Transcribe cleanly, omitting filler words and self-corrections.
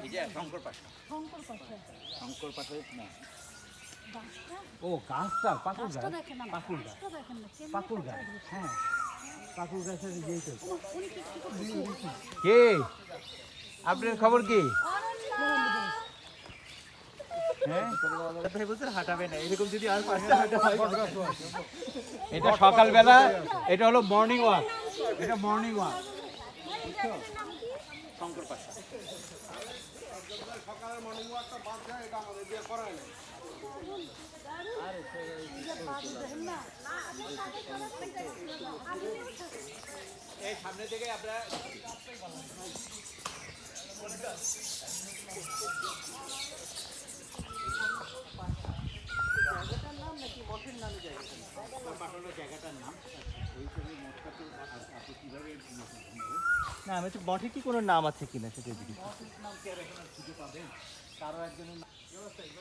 এই যে শঙ্কর পাশা। শঙ্কর পাশের না। ও গাছটা পাকুড় গাছ, পাকুড় গাছ, পাকুড় গাছ, হ্যাঁ পাকুড় গাছের যেই তো। কে আপনার খবর কি? এটা সকালবেলা, এটা হলো মর্নিং ওয়াক, এটা মর্নিং ওয়াক। শঙ্কর পাশা। সকালের মর্নিং ওয়াকটা বাদ যায়, এটা আমাদের দিয়ে করায় নাই। এই সামনে থেকে আপনারা জায়গাটার নাম নাকি মঠের নামে জায়গাটার নাম ওই ছবি মঠটা তো আপনি কীভাবে না আমি তো মঠে কি কোনো নাম আছে কিনা সেটা জিজ্ঞেস করছি। মঠের নাম কি আর এখন খুঁজে পাবেন? কারো একজনের ব্যবস্থা এই